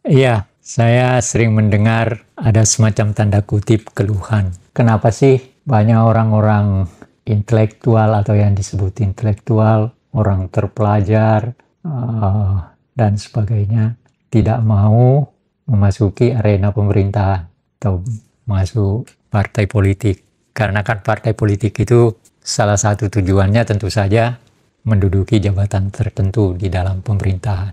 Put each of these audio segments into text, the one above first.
Iya, saya sering mendengar ada semacam tanda kutip keluhan. Kenapa sih banyak orang-orang intelektual atau yang disebut intelektual, orang terpelajar, dan sebagainya, tidak mau memasuki arena pemerintahan atau masuk partai politik. Karena kan partai politik itu salah satu tujuannya tentu saja menduduki jabatan tertentu di dalam pemerintahan.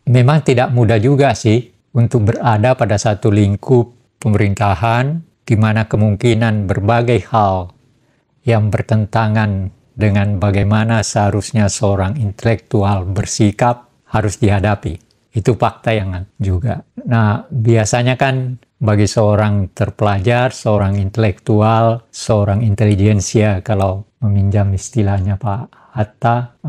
Memang tidak mudah juga sih untuk berada pada satu lingkup pemerintahan di mana kemungkinan berbagai hal yang bertentangan dengan bagaimana seharusnya seorang intelektual bersikap harus dihadapi. Itu fakta yang juga. Nah, biasanya kan bagi seorang terpelajar, seorang intelektual, seorang intelijensia, kalau meminjam istilahnya Pak Hatta,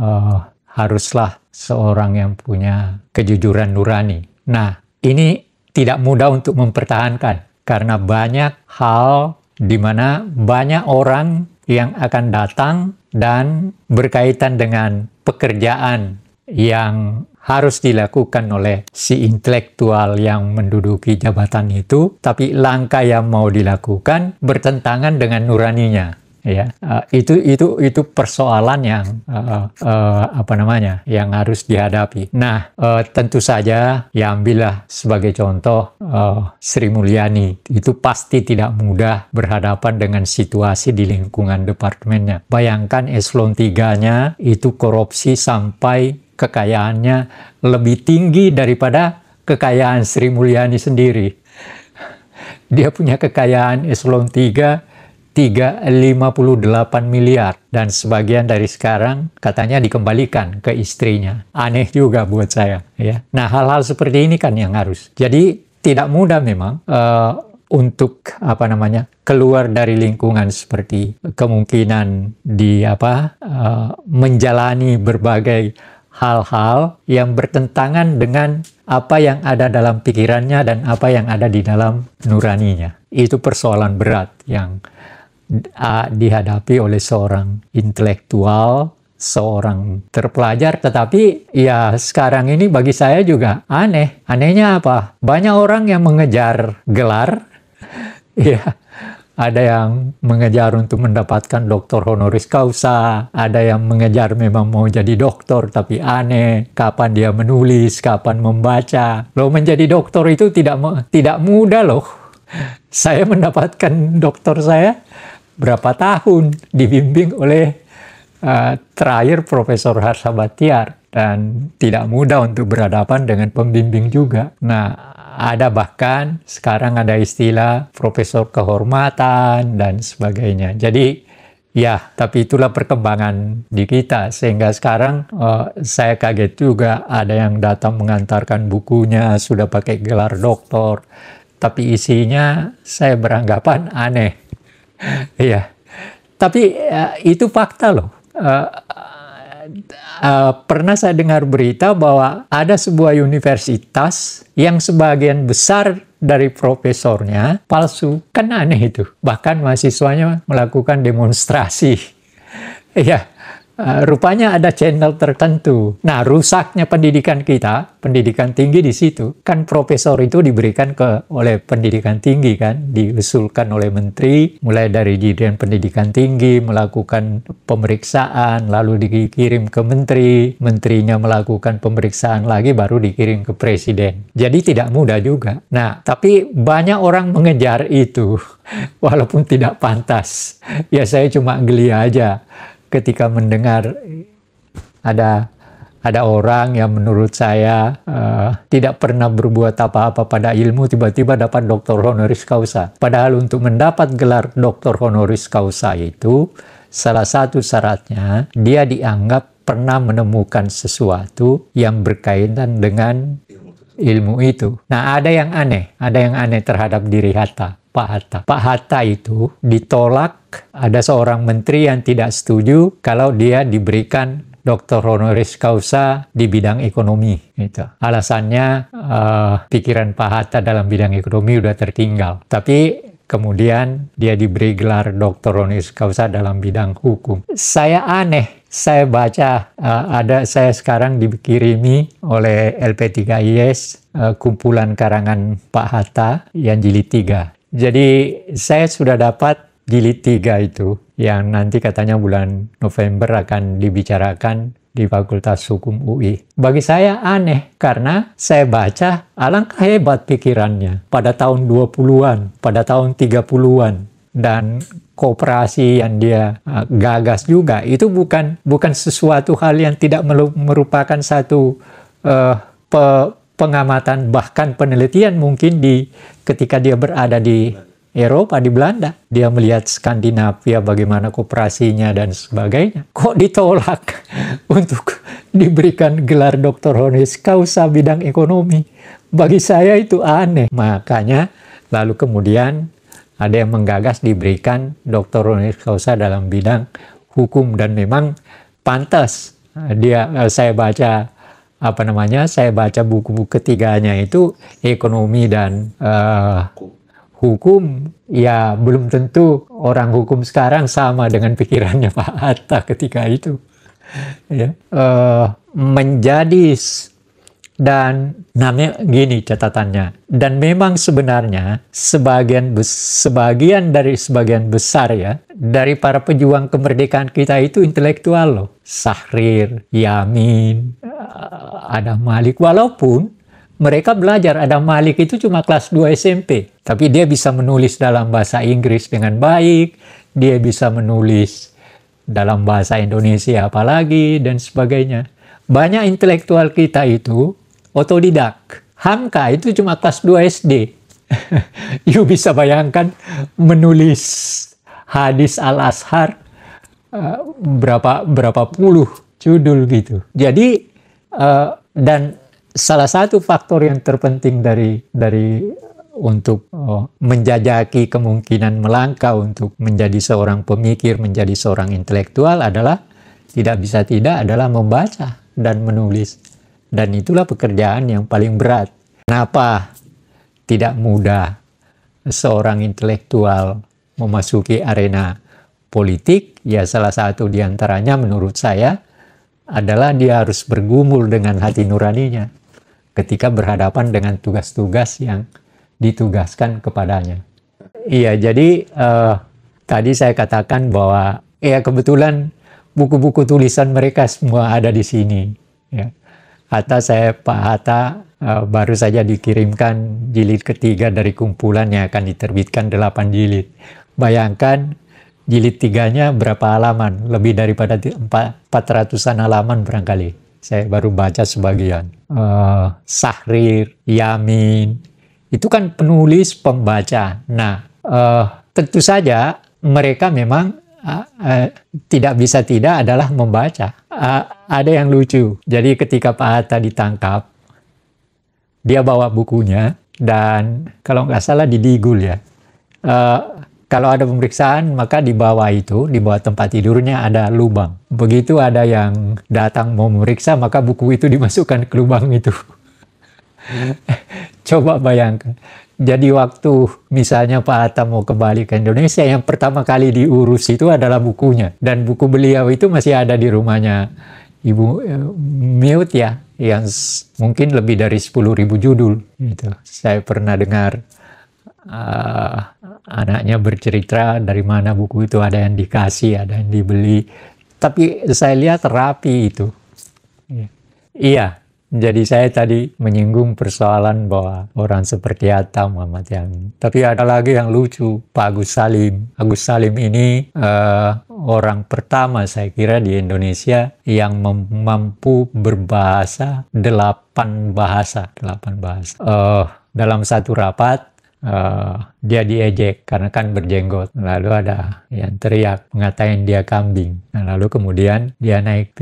haruslah seorang yang punya kejujuran nurani. Nah, ini tidak mudah untuk mempertahankan karena banyak hal di mana banyak orang yang akan datang dan berkaitan dengan pekerjaan yang harus dilakukan oleh si intelektual yang menduduki jabatan itu, tapi langkah yang mau dilakukan bertentangan dengan nuraninya. Ya, itu persoalan yang yang harus dihadapi. Nah, tentu saja ya ambillah sebagai contoh Sri Mulyani, itu pasti tidak mudah berhadapan dengan situasi di lingkungan departemennya. Bayangkan eselon 3-nya itu korupsi sampai kekayaannya lebih tinggi daripada kekayaan Sri Mulyani sendiri. Dia punya kekayaan eselon 3 58 miliar dan sebagian dari sekarang katanya dikembalikan ke istrinya. Aneh juga buat saya, ya. Nah, hal-hal seperti ini kan yang harus. Jadi tidak mudah memang untuk keluar dari lingkungan seperti kemungkinan menjalani berbagai hal-hal yang bertentangan dengan apa yang ada dalam pikirannya dan apa yang ada di dalam nuraninya. Itu persoalan berat yang dihadapi oleh seorang intelektual, seorang terpelajar, tetapi ya sekarang ini bagi saya juga aneh. Anehnya apa? Banyak orang yang mengejar gelar, ya, ada yang mengejar untuk mendapatkan doktor honoris causa, ada yang mengejar memang mau jadi doktor, tapi aneh, kapan dia menulis, kapan membaca. Loh, menjadi doktor itu tidak mudah loh. Saya mendapatkan doktor saya berapa tahun dibimbing oleh terakhir Profesor Harsha Bhattiar, dan tidak mudah untuk berhadapan dengan pembimbing juga. Nah, ada bahkan sekarang ada istilah profesor kehormatan dan sebagainya. Jadi ya, tapi itulah perkembangan di kita sehingga sekarang saya kaget juga ada yang datang mengantarkan bukunya sudah pakai gelar doktor, tapi isinya saya beranggapan aneh. Iya, tapi itu fakta loh. Pernah saya dengar berita bahwa ada sebuah universitas yang sebagian besar dari profesornya palsu. Kan aneh itu. Bahkan mahasiswanya melakukan demonstrasi. Iya. Rupanya ada channel tertentu. Nah, rusaknya pendidikan kita, pendidikan tinggi di situ, kan profesor itu diberikan oleh pendidikan tinggi kan, diusulkan oleh menteri, mulai dari Dirjen Pendidikan Tinggi, melakukan pemeriksaan, lalu dikirim ke menteri, menterinya melakukan pemeriksaan lagi, baru dikirim ke presiden. Jadi tidak mudah juga. Nah, tapi banyak orang mengejar itu, walaupun tidak pantas. Ya, saya cuma geli aja ketika mendengar ada orang yang menurut saya tidak pernah berbuat apa-apa pada ilmu, tiba-tiba dapat doktor honoris causa. Padahal untuk mendapat gelar doktor honoris causa itu, salah satu syaratnya dia dianggap pernah menemukan sesuatu yang berkaitan dengan ilmu itu. Nah, ada yang aneh terhadap diri Pak Hatta itu ditolak. Ada seorang menteri yang tidak setuju kalau dia diberikan doktor honoris causa di bidang ekonomi. Gitu. Alasannya pikiran Pak Hatta dalam bidang ekonomi udah tertinggal. Tapi kemudian dia diberi gelar doktor honoris causa dalam bidang hukum. Saya aneh saya baca, saya sekarang dikirimi oleh LP3IS, kumpulan karangan Pak Hatta yang jilid 3. Jadi saya sudah dapat jilid 3 itu, yang nanti katanya bulan November akan dibicarakan di Fakultas Hukum UI. Bagi saya aneh, karena saya baca alangkah hebat pikirannya pada tahun 20-an, pada tahun 30-an. Dan kooperasi yang dia gagas juga, itu bukan sesuatu hal yang tidak merupakan satu pengamatan, bahkan penelitian mungkin ketika dia berada di Eropa, di Belanda. Dia melihat Skandinavia, bagaimana kooperasinya dan sebagainya. Kok ditolak untuk diberikan gelar doktor honoris causa bidang ekonomi? Bagi saya itu aneh. Makanya lalu kemudian ada yang menggagas diberikan doktor honoris causa dalam bidang hukum, dan memang pantas. Saya baca saya baca buku-buku ketiganya itu ekonomi dan hukum. Ya belum tentu orang hukum sekarang sama dengan pikirannya Pak Hatta ketika itu. Ya, dan namanya gini catatannya. Dan memang sebenarnya sebagian besar ya dari para pejuang kemerdekaan kita itu intelektual loh. Sahrir, Yamin, Adam Malik, walaupun mereka belajar. Adam Malik itu cuma kelas 2 SMP. Tapi dia bisa menulis dalam bahasa Inggris dengan baik. Dia bisa menulis dalam bahasa Indonesia apalagi, dan sebagainya. Banyak intelektual kita itu otodidak. Hamka itu cuma kelas 2 SD. You bisa bayangkan menulis hadis Al-Azhar berapa puluh judul gitu. Jadi dan salah satu faktor yang terpenting dari untuk menjajaki kemungkinan melangkah untuk menjadi seorang pemikir, menjadi seorang intelektual adalah adalah membaca dan menulis. Dan itulah pekerjaan yang paling berat. Kenapa tidak mudah seorang intelektual memasuki arena politik? Ya salah satu diantaranya menurut saya adalah dia harus bergumul dengan hati nuraninya ketika berhadapan dengan tugas-tugas yang ditugaskan kepadanya. Iya, jadi tadi saya katakan bahwa ya kebetulan buku-buku tulisan mereka semua ada di sini. Ya. Pak Hatta baru saja dikirimkan jilid ketiga dari kumpulan yang akan diterbitkan 8 jilid. Bayangkan jilid 3-nya berapa halaman? Lebih daripada 400-an halaman barangkali. Saya baru baca sebagian. Sahrir, Yamin, itu kan penulis, pembaca. Nah, tentu saja mereka memang tidak bisa tidak adalah membaca. Ada yang lucu. Jadi ketika Pak Hatta ditangkap, dia bawa bukunya, dan kalau nggak salah di Digul ya. Kalau ada pemeriksaan, maka di bawah tempat tidurnya ada lubang. Begitu ada yang datang mau memeriksa, maka buku itu dimasukkan ke lubang itu. Coba bayangkan. Jadi waktu misalnya Pak Hatta mau kembali ke Indonesia, yang pertama kali diurus itu adalah bukunya. Dan buku beliau itu masih ada di rumahnya Ibu Miut ya, yang mungkin lebih dari 10.000 judul. Gitu. Saya pernah dengar anaknya bercerita dari mana buku itu ada yang dikasih, ada yang dibeli. Tapi saya lihat rapi itu. Iya. Jadi saya tadi menyinggung persoalan bahwa orang seperti Hatta, Muhammad Yamin. Tapi ada lagi yang lucu, Pak Agus Salim. Agus Salim ini orang pertama saya kira di Indonesia yang mampu berbahasa 8 bahasa. Dalam satu rapat dia diejek karena kan berjenggot. Lalu ada yang teriak mengatain dia kambing. Nah, lalu kemudian dia naik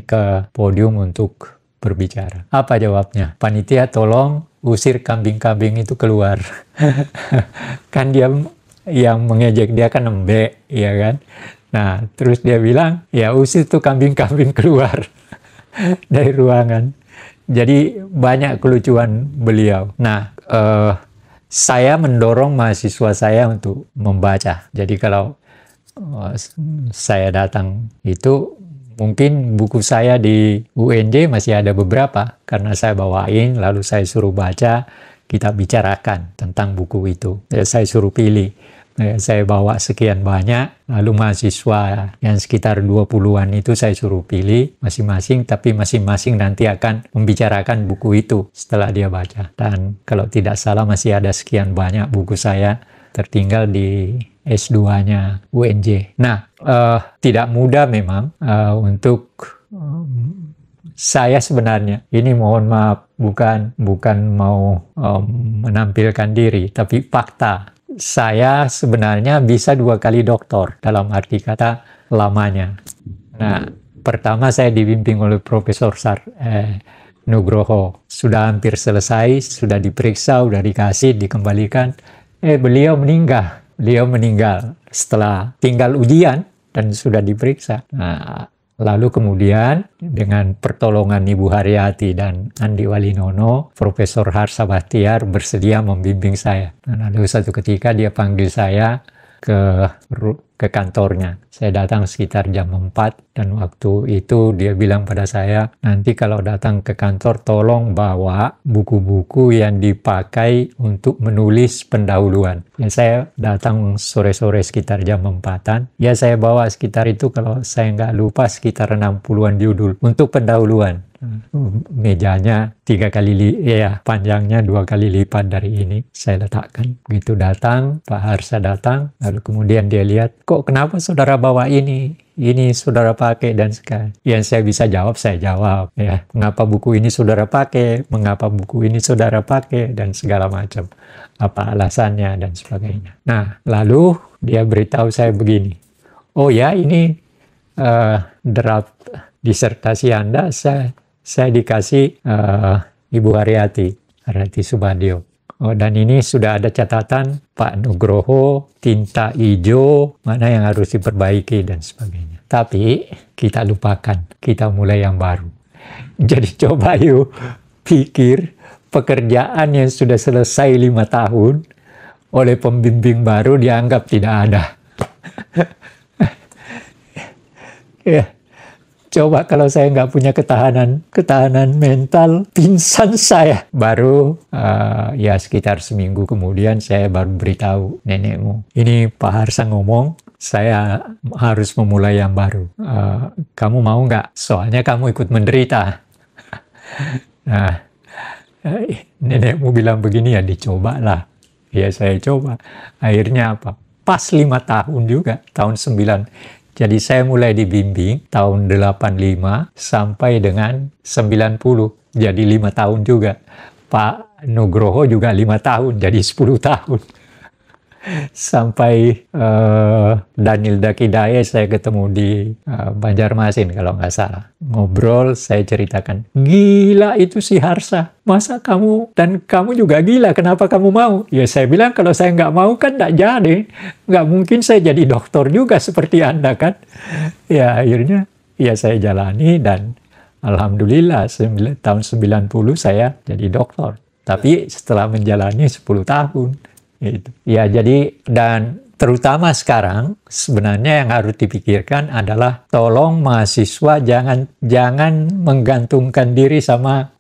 ke podium untuk berbicara. Apa jawabnya? Panitia tolong usir kambing-kambing itu keluar. Kan dia yang mengejek dia kan embek, ya kan? Nah, terus dia bilang, ya usir tuh kambing-kambing keluar dari ruangan. Jadi banyak kelucuan beliau. Nah, saya mendorong mahasiswa saya untuk membaca. Jadi kalau saya datang itu Mungkin buku saya di UNJ masih ada beberapa, karena saya bawain, lalu saya suruh baca, kita bicarakan tentang buku itu. Saya suruh pilih. Saya bawa sekian banyak, lalu mahasiswa yang sekitar 20-an itu saya suruh pilih masing-masing, tapi masing-masing nanti akan membicarakan buku itu setelah dia baca. Dan kalau tidak salah masih ada sekian banyak buku saya tertinggal di S2-nya UNJ. Nah, tidak mudah memang untuk saya sebenarnya. Ini mohon maaf, bukan mau menampilkan diri, tapi fakta. Saya sebenarnya bisa 2 kali doktor, dalam arti kata lamanya. Nah, pertama saya dibimbing oleh Profesor Nugroho. Sudah hampir selesai, sudah diperiksa, sudah dikasih, dikembalikan. Beliau meninggal. Beliau meninggal setelah tinggal ujian dan sudah diperiksa. Nah, lalu kemudian dengan pertolongan Ibu Haryati dan Andi Walinono, Profesor Harsa Bahtiar bersedia membimbing saya. Dan ada satu ketika dia panggil saya ke kantornya. Saya datang sekitar jam 4 dan waktu itu dia bilang pada saya, nanti kalau datang ke kantor tolong bawa buku-buku yang dipakai untuk menulis pendahuluan. Ya, saya datang sore-sore sekitar jam 4-an. Ya, saya bawa sekitar itu, kalau saya nggak lupa sekitar 60-an judul untuk pendahuluan. Mejanya 3 kali panjangnya 2 kali lipat dari ini saya letakkan. Begitu datang, Pak Harsa datang, lalu kemudian dia lihat, kok kenapa saudara bawa ini saudara pakai, dan sekarang yang saya bisa jawab saya jawab, ya, mengapa buku ini saudara pakai, mengapa buku ini saudara pakai, dan segala macam, apa alasannya dan sebagainya. Nah, lalu dia beritahu saya begini, oh ya, ini draft disertasi Anda saya dikasih Ibu Haryati Subadio. Oh, dan ini sudah ada catatan Pak Nugroho, tinta hijau, mana yang harus diperbaiki dan sebagainya. Tapi kita lupakan, kita mulai yang baru. Jadi coba yuk pikir pekerjaan yang sudah selesai 5 tahun oleh pembimbing baru dianggap tidak ada. Ya. Coba kalau saya nggak punya ketahanan mental, pingsan saya. Baru ya sekitar seminggu kemudian saya baru beritahu nenekmu, ini Pak Harsa ngomong, saya harus memulai yang baru. Kamu mau nggak? Soalnya kamu ikut menderita. Nah, nenekmu bilang begini, ya dicobalah. Ya saya coba. Akhirnya apa? Pas 5 tahun juga, tahun 9. Jadi saya mulai dibimbing tahun 85 sampai dengan 90. Jadi 5 tahun juga. Pak Nugroho juga 5 tahun, jadi 10 tahun. Sampai Daniel Dakidaya saya ketemu di Banjarmasin kalau nggak salah. Ngobrol, saya ceritakan, gila itu si Harsa. Masa kamu, dan kamu juga gila, kenapa kamu mau? Ya saya bilang kalau saya nggak mau kan nggak jadi. Nggak mungkin saya jadi dokter juga seperti Anda kan. Ya akhirnya ya saya jalani dan alhamdulillah tahun 90 saya jadi dokter. Tapi setelah menjalani 10 tahun. Gitu. Ya jadi, dan terutama sekarang sebenarnya yang harus dipikirkan adalah tolong mahasiswa jangan menggantungkan diri sama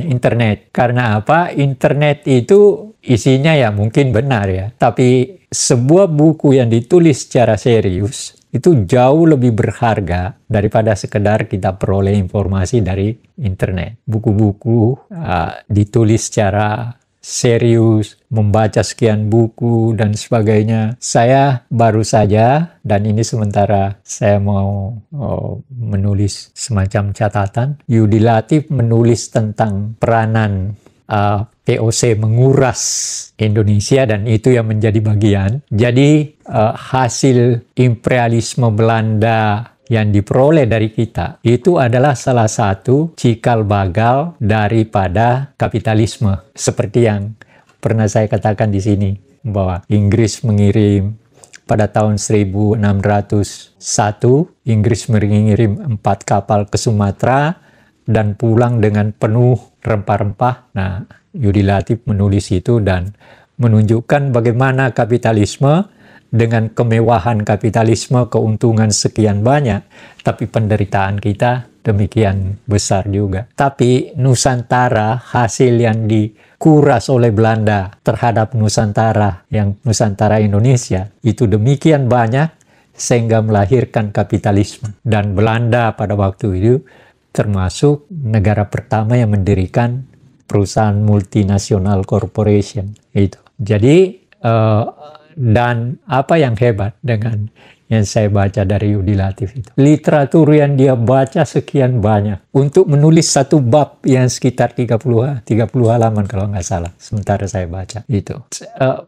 internet. Karena apa? Internet itu isinya ya mungkin benar ya, tapi sebuah buku yang ditulis secara serius itu jauh lebih berharga daripada sekedar kita peroleh informasi dari internet. Buku-buku ditulis secara serius, membaca sekian buku dan sebagainya. Saya baru saja, dan ini sementara saya mau menulis semacam catatan, Yudi Latif menulis tentang peranan POC menguras Indonesia, dan itu yang menjadi bagian. Jadi hasil imperialisme Belanda yang diperoleh dari kita itu adalah salah satu cikal bakal daripada kapitalisme, seperti yang pernah saya katakan di sini, bahwa Inggris mengirim pada tahun 1601 Inggris mengirim 4 kapal ke Sumatera dan pulang dengan penuh rempah-rempah. Nah, Yudi Latif menulis itu dan menunjukkan bagaimana kapitalisme dengan kemewahan kapitalisme, keuntungan sekian banyak, tapi penderitaan kita demikian besar juga. Tapi Nusantara, hasil yang dikuras oleh Belanda terhadap Nusantara, yang Nusantara Indonesia, itu demikian banyak sehingga melahirkan kapitalisme. Dan Belanda pada waktu itu termasuk negara pertama yang mendirikan perusahaan multinasional corporation itu. Jadi dan apa yang hebat dengan yang saya baca dari Yudi Latif itu, literatur yang dia baca sekian banyak untuk menulis satu bab yang sekitar 30 halaman kalau nggak salah, sementara saya baca itu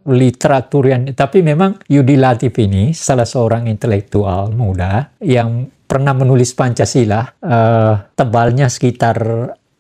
literatur yang, tapi memang Yudi Latif ini salah seorang intelektual muda yang pernah menulis Pancasila, tebalnya sekitar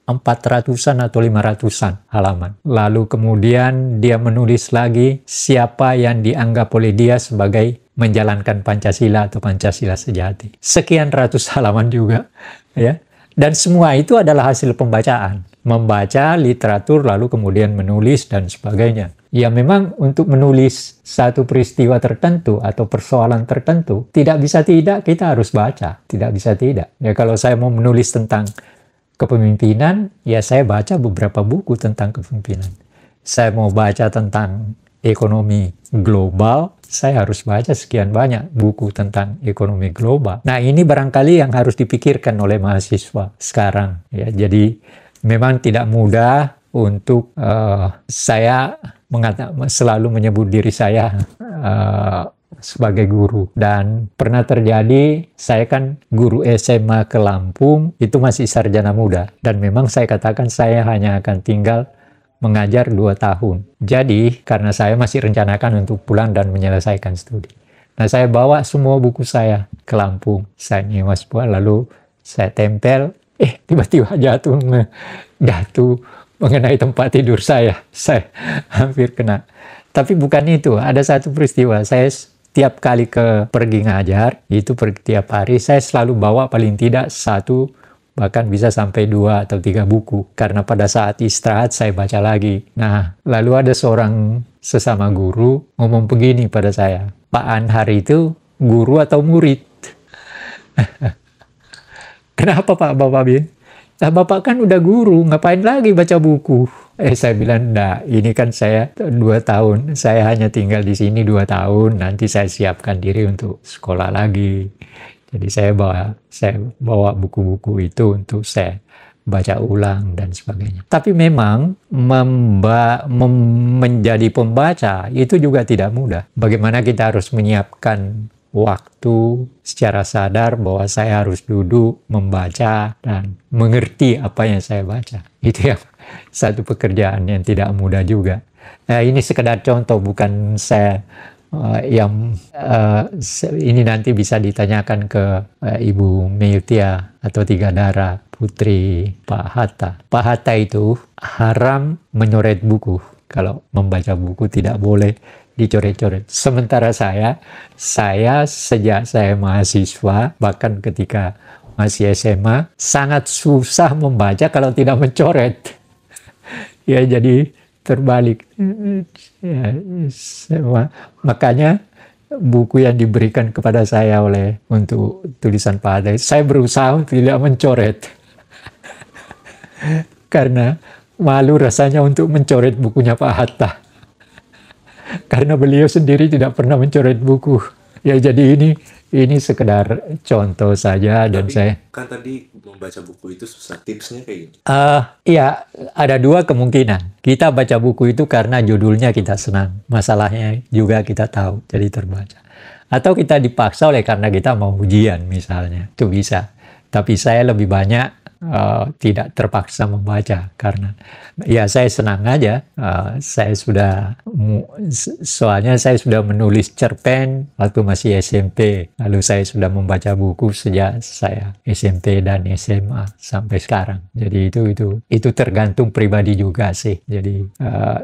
400-an atau 500-an halaman. Lalu kemudian dia menulis lagi siapa yang dianggap oleh dia sebagai menjalankan Pancasila atau Pancasila sejati. Sekian ratus halaman juga, ya. Dan semua itu adalah hasil pembacaan. Membaca literatur lalu kemudian menulis dan sebagainya. Ya memang untuk menulis satu peristiwa tertentu atau persoalan tertentu, tidak bisa tidak kita harus baca. Tidak bisa tidak. Ya kalau saya mau menulis tentang kepemimpinan, ya saya baca beberapa buku tentang kepemimpinan. Saya mau baca tentang ekonomi global, saya harus baca sekian banyak buku tentang ekonomi global. Nah ini barangkali yang harus dipikirkan oleh mahasiswa sekarang. Ya, jadi memang tidak mudah untuk saya selalu menyebut diri saya sebagai guru, dan pernah terjadi saya kan guru SMA ke Lampung itu masih sarjana muda, dan memang saya katakan saya hanya akan tinggal mengajar 2 tahun. Jadi karena saya masih rencanakan untuk pulang dan menyelesaikan studi, nah saya bawa semua buku saya ke Lampung, saya nyewa sebuah, lalu saya tempel, tiba-tiba jatuh mengenai tempat tidur saya hampir kena. Tapi bukan itu, ada satu peristiwa, saya tiap kali pergi ngajar, itu tiap hari saya selalu bawa paling tidak 1, bahkan bisa sampai 2 atau 3 buku. Karena pada saat istirahat saya baca lagi. Nah, lalu ada seorang sesama guru ngomong begini pada saya, Pak Anhar itu guru atau murid? Kenapa Pak Bapak Bin? Nah, Bapak kan udah guru, ngapain lagi baca buku? Saya bilang, nah ini kan saya 2 tahun, saya hanya tinggal di sini 2 tahun, nanti saya siapkan diri untuk sekolah lagi. Jadi saya bawa buku-buku itu untuk saya baca ulang dan sebagainya. Tapi memang menjadi pembaca itu juga tidak mudah. Bagaimana kita harus menyiapkan waktu secara sadar bahwa saya harus duduk, membaca, dan mengerti apa yang saya baca. Itu yang satu pekerjaan yang tidak mudah juga. Ini sekedar contoh, bukan saya ini nanti bisa ditanyakan ke Ibu Meyutia atau Tiga Darah, putri Pak Hatta. Pak Hatta itu haram menyoret buku. Kalau membaca buku tidak boleh dicoret-coret. Sementara saya sejak saya mahasiswa, bahkan ketika masih SMA, sangat susah membaca kalau tidak mencoret. Ya, jadi terbalik. Ya, makanya buku yang diberikan kepada saya untuk tulisan Pak Hatta, saya berusaha tidak mencoret. Karena malu rasanya untuk mencoret bukunya Pak Hatta. Karena beliau sendiri tidak pernah mencoret buku. Ya, jadi ini sekedar contoh saja. Dan saya kan tadi membaca buku itu susah. Tipsnya kayak gini? Ya, ada 2 kemungkinan. Kita baca buku itu karena judulnya kita senang. Masalahnya juga kita tahu, jadi terbaca. Atau kita dipaksa karena kita mau ujian misalnya. Itu bisa. Tapi saya lebih banyak tidak terpaksa membaca karena ya saya senang aja. Soalnya saya sudah menulis cerpen waktu masih SMP, lalu saya sudah membaca buku sejak saya SMP dan SMA sampai sekarang. Jadi itu tergantung pribadi juga sih. Jadi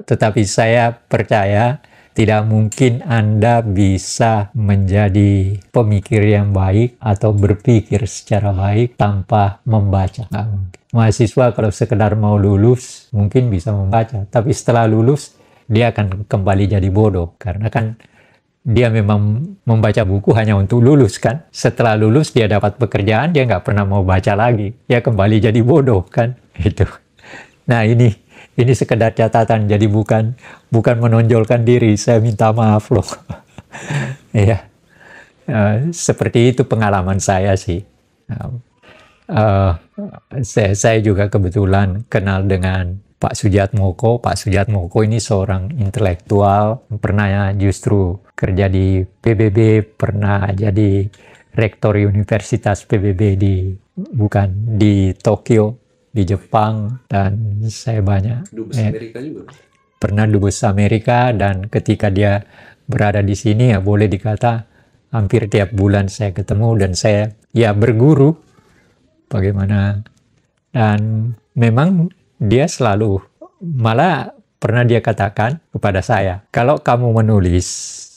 tetapi saya percaya tidak mungkin Anda bisa menjadi pemikir yang baik atau berpikir secara baik tanpa membaca. Nggak mungkin. Mahasiswa kalau sekedar mau lulus mungkin bisa membaca, tapi setelah lulus dia akan kembali jadi bodoh. Karena kan dia memang membaca buku hanya untuk lulus kan. Setelah lulus dia dapat pekerjaan, dia nggak pernah mau baca lagi. Ya kembali jadi bodoh kan. Itu. Nah ini sekedar catatan. Jadi bukan menonjolkan diri. Saya minta maaf loh. Ya, seperti itu pengalaman saya sih. Saya juga kebetulan kenal dengan Pak Sujatmoko. Pak Sujatmoko ini seorang intelektual, pernah justru kerja di PBB, pernah jadi rektor Universitas PBB di Tokyo, di Jepang, dan saya banyak Dubes Amerika juga. pernah dubes Amerika, dan ketika dia berada di sini ya boleh dikata hampir tiap bulan saya ketemu dan saya ya berguru bagaimana. Dan memang dia selalu, malah pernah dia katakan kepada saya, kalau kamu menulis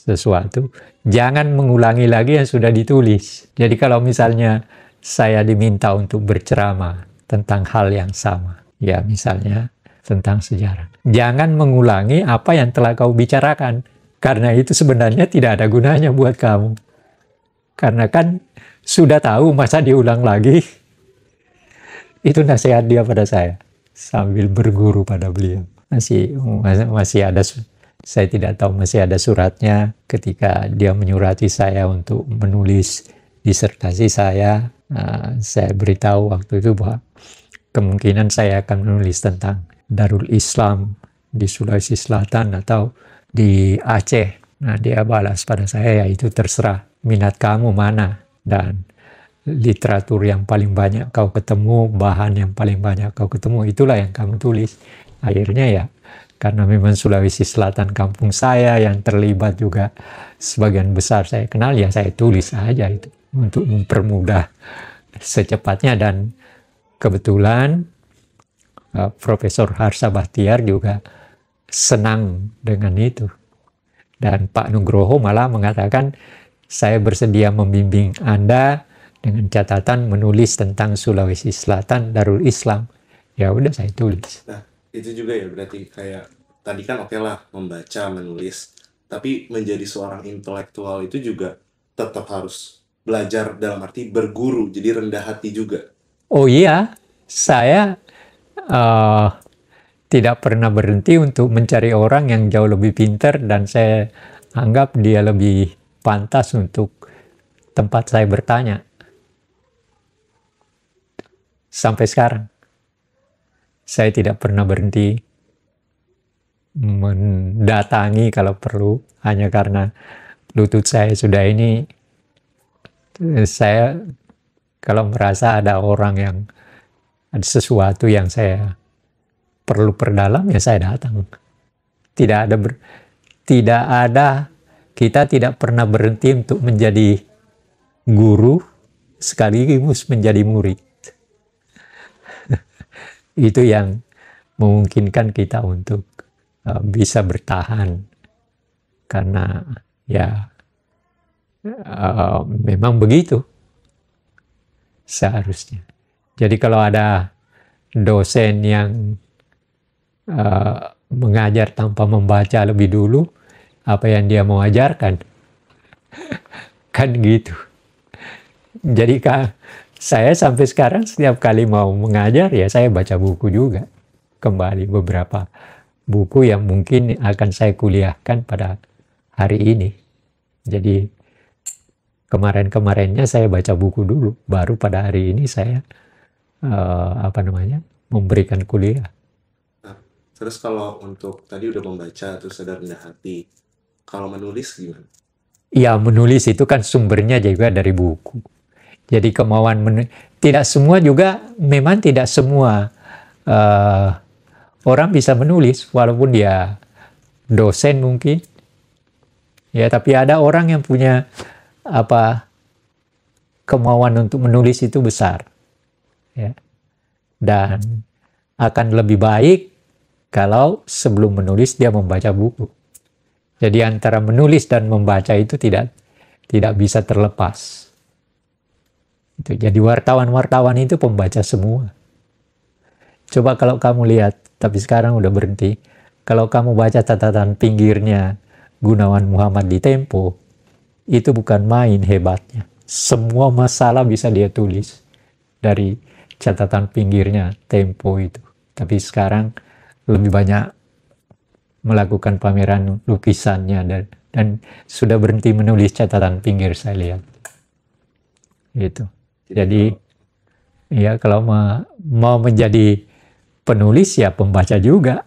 sesuatu, jangan mengulangi lagi yang sudah ditulis. Jadi kalau misalnya saya diminta untuk berceramah tentang hal yang sama, ya misalnya tentang sejarah, jangan mengulangi apa yang telah kau bicarakan, karena itu sebenarnya tidak ada gunanya buat kamu. Karena kan sudah tahu, masa diulang lagi? Itu nasihat dia pada saya sambil berguru pada beliau. Masih ada, saya tidak tahu masih ada suratnya ketika dia menyurati saya untuk menulis disertasi saya. Saya beritahu waktu itu bahwa kemungkinan saya akan menulis tentang Darul Islam di Sulawesi Selatan atau di Aceh. Nah, dia balas pada saya, ya itu terserah minat kamu mana, dan literatur yang paling banyak kau ketemu, bahan yang paling banyak kau ketemu, itulah yang kamu tulis. Akhirnya ya, karena memang Sulawesi Selatan kampung saya yang terlibat juga sebagian besar saya kenal, ya saya tulis aja itu untuk mempermudah secepatnya. Dan kebetulan Profesor Harsha Bachtiar juga senang dengan itu. Dan Pak Nugroho malah mengatakan, saya bersedia membimbing Anda dengan catatan menulis tentang Sulawesi Selatan, Darul Islam. Ya udah, saya tulis. Nah, itu juga ya berarti kayak tadi kan oke lah membaca, menulis, tapi menjadi seorang intelektual itu juga tetap harus belajar, dalam arti berguru, jadi rendah hati juga. Oh iya, saya tidak pernah berhenti untuk mencari orang yang jauh lebih pintar dan saya anggap dia lebih pantas untuk tempat saya bertanya. Sampai sekarang, saya tidak pernah berhenti mendatangi kalau perlu, hanya karena lutut saya sudah ini. Saya kalau merasa ada orang yang ada sesuatu yang saya perlu perdalam, ya saya datang. Kita tidak pernah berhenti untuk menjadi guru sekaligus menjadi murid. Itu yang memungkinkan kita untuk bisa bertahan, karena ya memang begitu seharusnya. Jadi kalau ada dosen yang mengajar tanpa membaca lebih dulu apa yang dia mau ajarkan, kan gitu. Jadi saya sampai sekarang setiap kali mau mengajar, ya saya baca buku juga. Kembali beberapa buku yang mungkin akan saya kuliahkan pada hari ini. Jadi kemarin-kemarinnya saya baca buku dulu, baru pada hari ini saya memberikan kuliah. Nah, terus kalau untuk tadi udah membaca terus ada rendah hati, kalau menulis gimana? Ya, menulis itu kan sumbernya juga dari buku. Jadi kemauan tidak semua juga, memang tidak semua orang bisa menulis, walaupun dia dosen mungkin. Ya, tapi ada orang yang punya kemauan untuk menulis itu besar. Ya. Dan akan lebih baik kalau sebelum menulis dia membaca buku. Jadi antara menulis dan membaca itu tidak bisa terlepas. Itu. Jadi wartawan-wartawan itu pembaca semua. Coba kalau kamu lihat, tapi sekarang udah berhenti. Kalau kamu baca catatan pinggirnya Gunawan Muhammad di Tempo, itu bukan main hebatnya. Semua masalah bisa dia tulis dari catatan pinggirnya Tempo itu. Tapi sekarang lebih banyak melakukan pameran lukisannya dan sudah berhenti menulis catatan pinggir, saya lihat. Gitu. Jadi ya kalau mau menjadi penulis ya pembaca juga.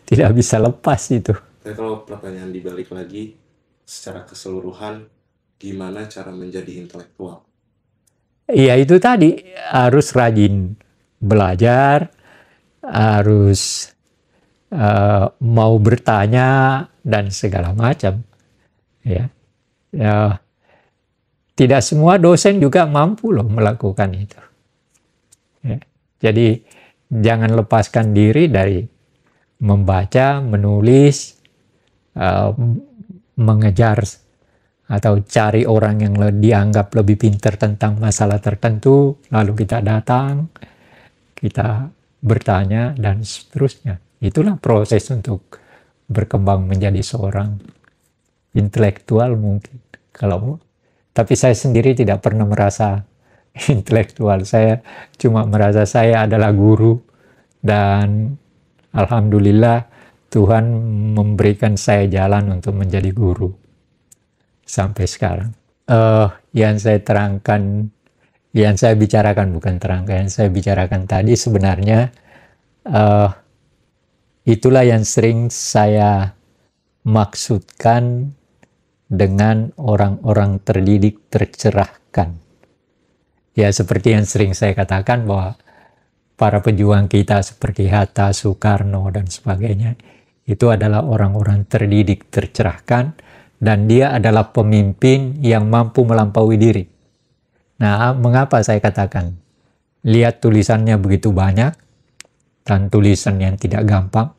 Tidak bisa lepas itu. Tapi kalau pertanyaan dibalik lagi, secara keseluruhan, gimana cara menjadi intelektual? Ya itu tadi, harus rajin belajar, harus mau bertanya dan segala macam. Ya, tidak semua dosen juga mampu loh melakukan itu. Ya. Jadi jangan lepaskan diri dari membaca, menulis, mengejar atau cari orang yang dianggap lebih pintar tentang masalah tertentu, lalu kita datang, kita bertanya, dan seterusnya. Itulah proses untuk berkembang menjadi seorang intelektual mungkin. Tapi saya sendiri tidak pernah merasa intelektual. Saya cuma merasa saya adalah guru, dan alhamdulillah Tuhan memberikan saya jalan untuk menjadi guru sampai sekarang. Yang saya terangkan, yang saya bicarakan, bukan terangkan, yang saya bicarakan tadi sebenarnya itulah yang sering saya maksudkan dengan orang-orang terdidik tercerahkan. Ya seperti yang sering saya katakan bahwa para pejuang kita seperti Hatta, Soekarno, dan sebagainya, itu adalah orang-orang terdidik tercerahkan, dan dia adalah pemimpin yang mampu melampaui diri. Nah, mengapa saya katakan? Lihat tulisannya begitu banyak, dan tulisan yang tidak gampang.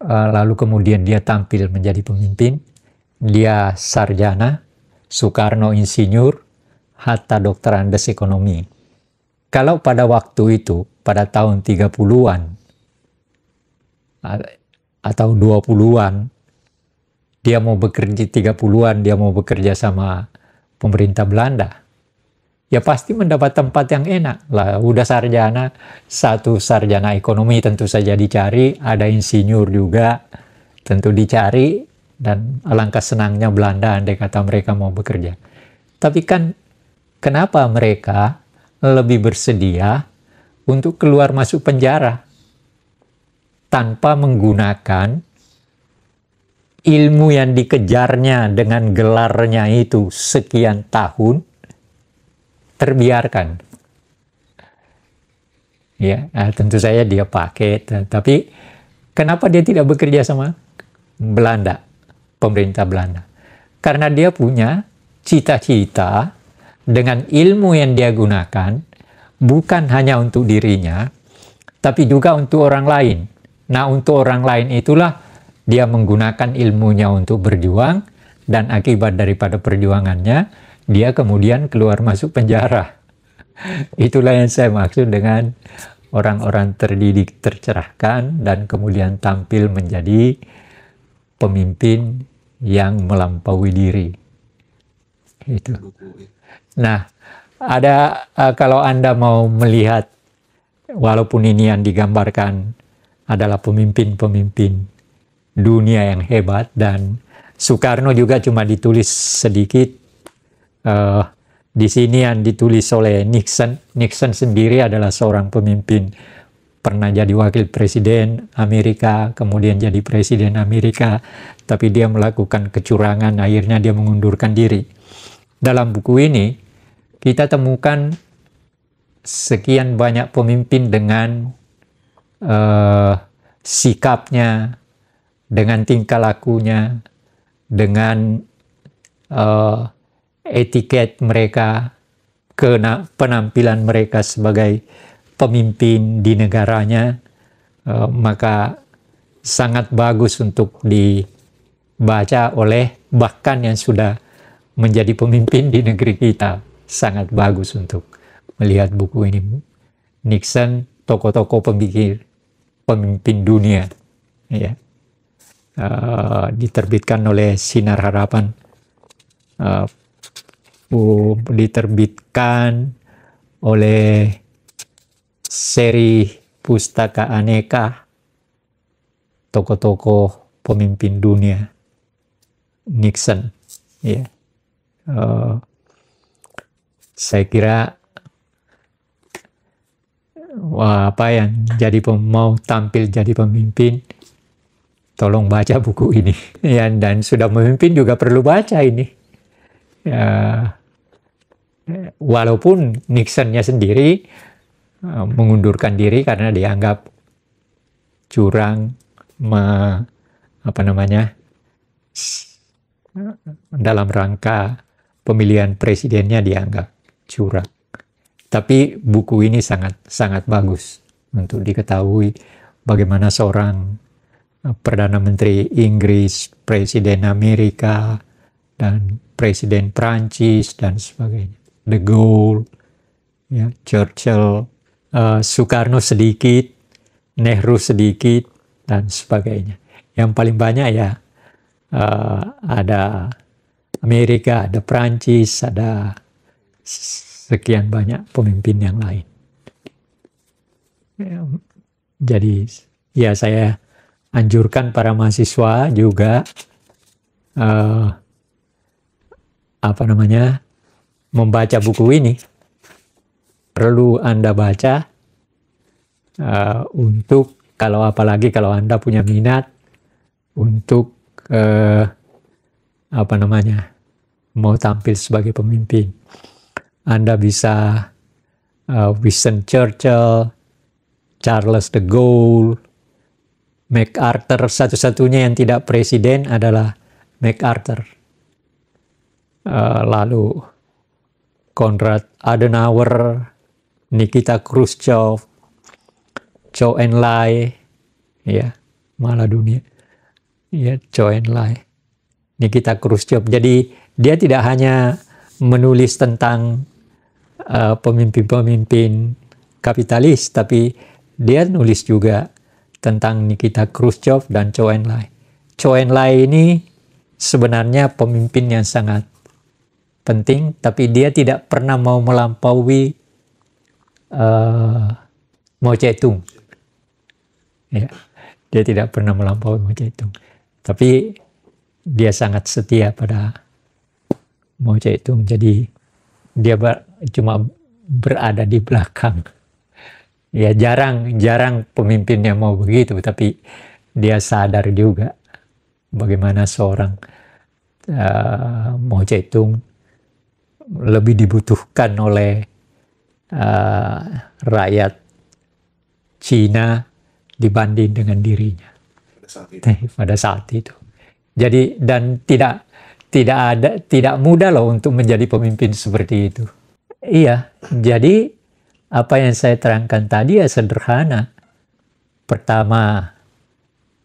Lalu kemudian dia tampil menjadi pemimpin. Dia sarjana, Soekarno insinyur, Hatta dokter Andes ekonomi. Kalau pada waktu itu, pada tahun 30-an atau 20-an, dia mau bekerja 30-an, dia mau bekerja sama pemerintah Belanda, ya pasti mendapat tempat yang enak lah. Udah sarjana, satu sarjana ekonomi tentu saja dicari, ada insinyur juga tentu dicari, dan alangkah senangnya Belanda andai kata mereka mau bekerja. Tapi kan kenapa mereka lebih bersedia untuk keluar masuk penjara tanpa menggunakan ilmu yang dikejarnya dengan gelarnya itu sekian tahun, terbiarkan. Ya, tentu saja dia pakai, tapi kenapa dia tidak bekerja sama Belanda, pemerintah Belanda? Karena dia punya cita-cita dengan ilmu yang dia gunakan, bukan hanya untuk dirinya, tapi juga untuk orang lain. Nah, untuk orang lain itulah dia menggunakan ilmunya untuk berjuang, dan akibat daripada perjuangannya, dia kemudian keluar masuk penjara. Itulah yang saya maksud dengan orang-orang terdidik tercerahkan, dan kemudian tampil menjadi pemimpin yang melampaui diri. Itu. Nah, ada kalau Anda mau melihat, walaupun ini yang digambarkan adalah pemimpin-pemimpin dunia yang hebat, dan Soekarno juga cuma ditulis sedikit. Di sini yang ditulis oleh Nixon. Nixon sendiri adalah seorang pemimpin, pernah jadi wakil presiden Amerika, kemudian jadi presiden Amerika, tapi dia melakukan kecurangan, akhirnya dia mengundurkan diri. Dalam buku ini kita temukan sekian banyak pemimpin dengan sikapnya, dengan tingkah lakunya, dengan etiket mereka, penampilan mereka sebagai pemimpin di negaranya, maka sangat bagus untuk dibaca oleh bahkan yang sudah menjadi pemimpin di negeri kita. Sangat bagus untuk melihat buku ini. Nixon, tokoh-tokoh pemimpin dunia. Ya. diterbitkan oleh Sinar Harapan, diterbitkan oleh seri Pustaka Aneka, tokoh-tokoh pemimpin dunia, Nixon. Ya, saya kira apa yang mau tampil jadi pemimpin, tolong baca buku ini. Ya, dan sudah memimpin juga perlu baca ini. Ya, walaupun Nixonnya sendiri mengundurkan diri karena dianggap curang, dalam rangka pemilihan presidennya dianggap curang. Tapi buku ini sangat bagus untuk diketahui bagaimana seorang Perdana Menteri Inggris, Presiden Amerika, dan Presiden Prancis, dan sebagainya. De Gaulle, ya, Churchill, Soekarno sedikit, Nehru sedikit, dan sebagainya. Yang paling banyak ya ada Amerika, ada Prancis, ada sekian banyak pemimpin yang lain. Jadi ya saya anjurkan para mahasiswa juga membaca buku ini. Perlu Anda baca untuk apalagi kalau Anda punya minat untuk mau tampil sebagai pemimpin. Anda bisa Winston Churchill, Charles de Gaulle, MacArthur. Satu-satunya yang tidak presiden adalah MacArthur. Lalu Konrad Adenauer, Nikita Khrushchev, Zhou Enlai, ya, malah dunia, ya, Zhou Enlai, Nikita Khrushchev. Jadi dia tidak hanya menulis tentang pemimpin-pemimpin kapitalis, tapi dia nulis juga tentang Nikita Khrushchev dan Zhou Enlai. Zhou Enlai ini sebenarnya pemimpin yang sangat penting, tapi dia tidak pernah mau melampaui Mao Zedong. Ya, dia tidak pernah melampaui Mao Zedong. Tapi dia sangat setia pada Mao Zedong. Jadi dia cuma berada di belakang. Ya, jarang pemimpin yang mau begitu, tapi dia sadar juga bagaimana seorang Mao Zedong lebih dibutuhkan oleh rakyat Cina dibanding dengan dirinya pada saat itu. Jadi dan tidak mudah loh untuk menjadi pemimpin seperti itu. Iya, jadi apa yang saya terangkan tadi ya sederhana. Pertama,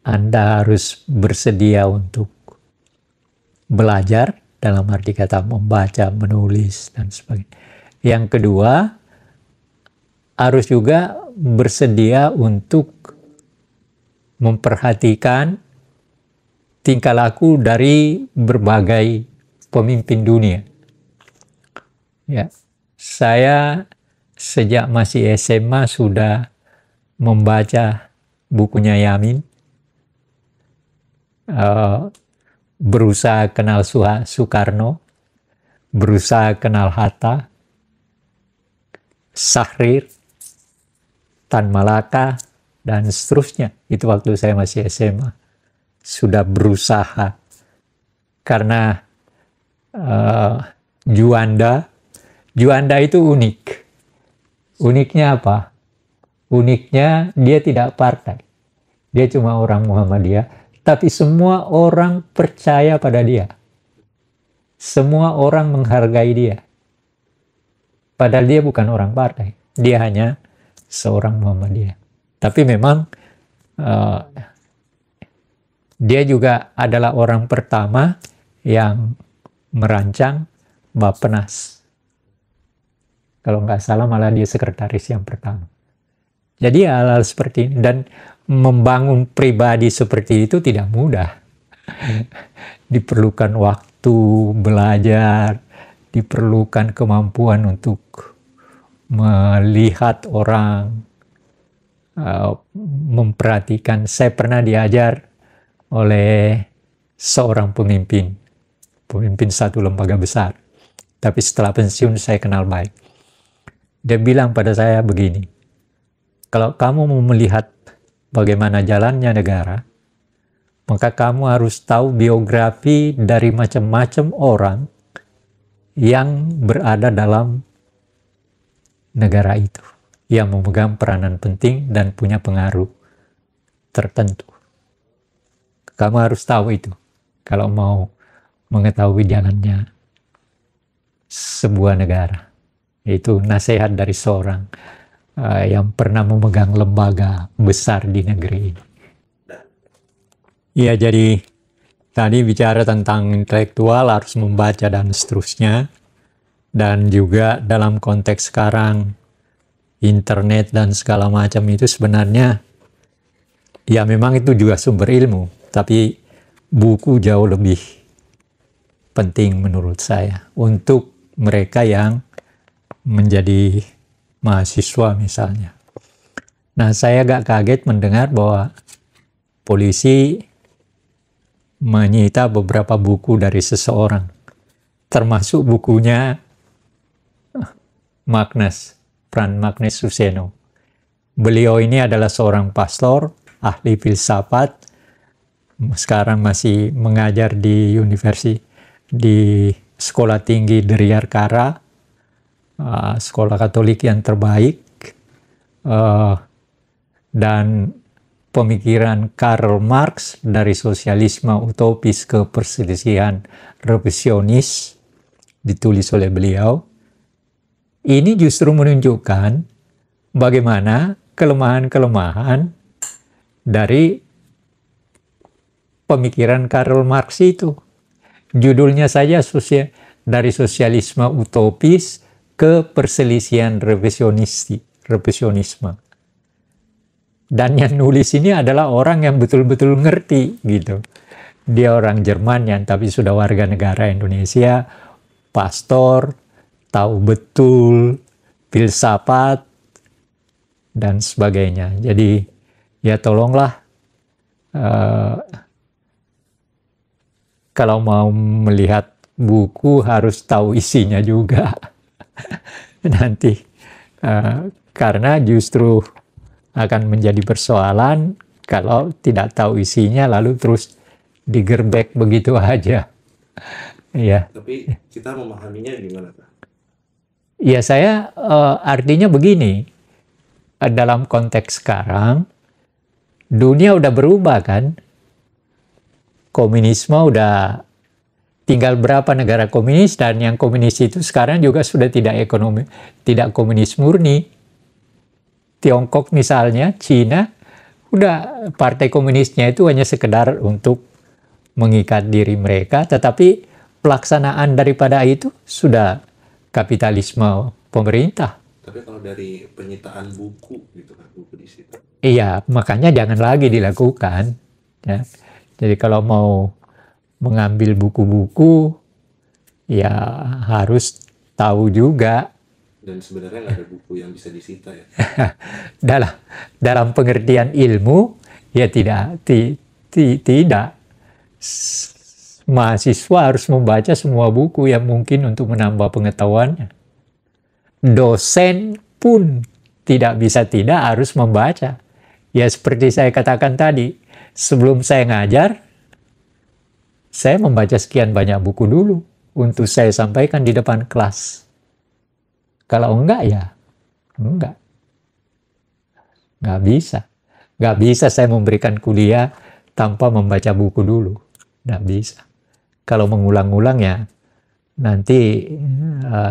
Anda harus bersedia untuk belajar, dalam arti kata membaca, menulis, dan sebagainya. Yang kedua, harus juga bersedia untuk memperhatikan tingkah laku dari berbagai pemimpin dunia. Ya, saya sejak masih SMA sudah membaca bukunya Yamin, berusaha kenal Soekarno, berusaha kenal Hatta, Syahrir, Tan Malaka, dan seterusnya. Itu waktu saya masih SMA. Sudah berusaha. Karena Juanda itu unik. Uniknya apa? Uniknya dia tidak partai. Dia cuma orang Muhammadiyah. Tapi semua orang percaya pada dia. Semua orang menghargai dia. Padahal dia bukan orang partai. Dia hanya seorang Muhammadiyah. Tapi memang dia juga adalah orang pertama yang merancang Bappenas. Kalau nggak salah malah dia sekretaris yang pertama. Jadi hal-hal seperti ini. Dan membangun pribadi seperti itu tidak mudah. Diperlukan waktu belajar, diperlukan kemampuan untuk melihat orang, memperhatikan. Saya pernah diajar oleh seorang pemimpin satu lembaga besar. Tapi setelah pensiun saya kenal baik. Dia bilang pada saya begini, kalau kamu mau melihat bagaimana jalannya negara, maka kamu harus tahu biografi dari macam-macam orang yang berada dalam negara itu, yang memegang peranan penting dan punya pengaruh tertentu. Kamu harus tahu itu kalau mau mengetahui jalannya sebuah negara. Itu nasihat dari seorang yang pernah memegang lembaga besar di negeri ini. Ya, jadi tadi bicara tentang intelektual harus membaca dan seterusnya. Dan juga dalam konteks sekarang, internet dan segala macam itu sebenarnya, ya memang itu juga sumber ilmu. Tapi buku jauh lebih penting menurut saya untuk mereka yang menjadi mahasiswa misalnya. Nah, saya agak kaget mendengar bahwa polisi menyita beberapa buku dari seseorang, termasuk bukunya Frans Magnus Suseno. Beliau ini adalah seorang pastor, ahli filsafat, sekarang masih mengajar di di Sekolah Tinggi Deryarkara, sekolah Katolik yang terbaik, dan pemikiran Karl Marx dari sosialisme utopis ke perselisihan revisionis ditulis oleh beliau. Ini justru menunjukkan bagaimana kelemahan-kelemahan dari pemikiran Karl Marx itu. Judulnya saja dari sosialisme utopis ke perselisihan revisionisme. Dan yang nulis ini adalah orang yang betul-betul ngerti gitu. Dia orang Jerman yang tapi sudah warga negara Indonesia, pastor, tahu betul filsafat dan sebagainya. Jadi ya tolonglah kalau mau melihat buku harus tahu isinya juga. Nanti karena justru akan menjadi persoalan kalau tidak tahu isinya lalu terus digerbek begitu aja. Ya. Tapi kita memahaminya gimana, Pak? Ya, saya artinya begini, dalam konteks sekarang dunia udah berubah kan, komunisme udah tinggal berapa negara komunis, dan yang komunis itu sekarang juga sudah tidak komunis murni. Tiongkok misalnya, Cina, udah partai komunisnya itu hanya sekedar untuk mengikat diri mereka, tetapi pelaksanaan daripada itu sudah kapitalisme pemerintah. Tapi kalau dari penyitaan buku gitu kan, buku di situ. Iya, makanya jangan lagi dilakukan. Ya. Jadi kalau mau mengambil buku-buku, ya harus tahu juga. Dan sebenarnya nggak ada buku yang bisa disita ya. dalam pengertian ilmu, ya tidak. Mahasiswa harus membaca semua buku yang mungkin untuk menambah pengetahuannya. Dosen pun tidak bisa tidak harus membaca. Ya seperti saya katakan tadi, sebelum saya ngajar, saya membaca sekian banyak buku dulu untuk saya sampaikan di depan kelas. Kalau enggak ya enggak. Nggak bisa. Nggak bisa saya memberikan kuliah tanpa membaca buku dulu. Nggak bisa. Kalau mengulang-ulang ya nanti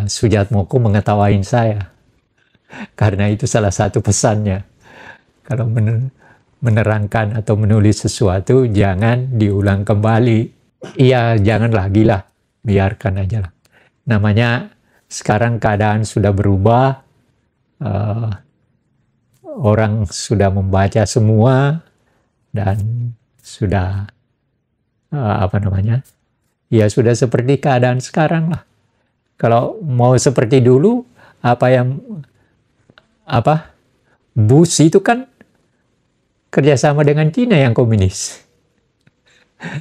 Sujatmoko mengetawain saya. Karena itu salah satu pesannya. Kalau menerangkan atau menulis sesuatu jangan diulang kembali. Iya, jangan lagi lah. Biarkan aja lah. Namanya sekarang keadaan sudah berubah, orang sudah membaca semua dan sudah apa namanya, ya sudah seperti keadaan sekarang lah. Kalau mau seperti dulu, Bush itu kan kerjasama dengan Cina yang komunis.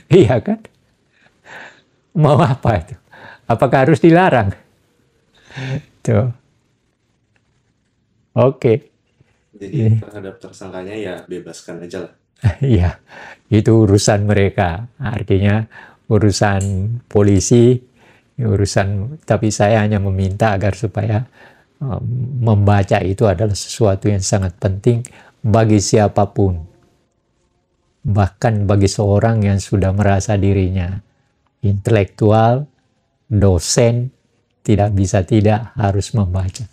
Iya kan? Mau apa itu? Apakah harus dilarang? Tuh. Oke. Jadi terhadap tersangkanya ya bebaskan aja lah. Iya, itu urusan mereka. Artinya urusan polisi, tapi saya hanya meminta agar supaya membaca itu adalah sesuatu yang sangat penting bagi siapapun. Bahkan bagi seorang yang sudah merasa dirinya intelektual, dosen, tidak bisa tidak harus membaca.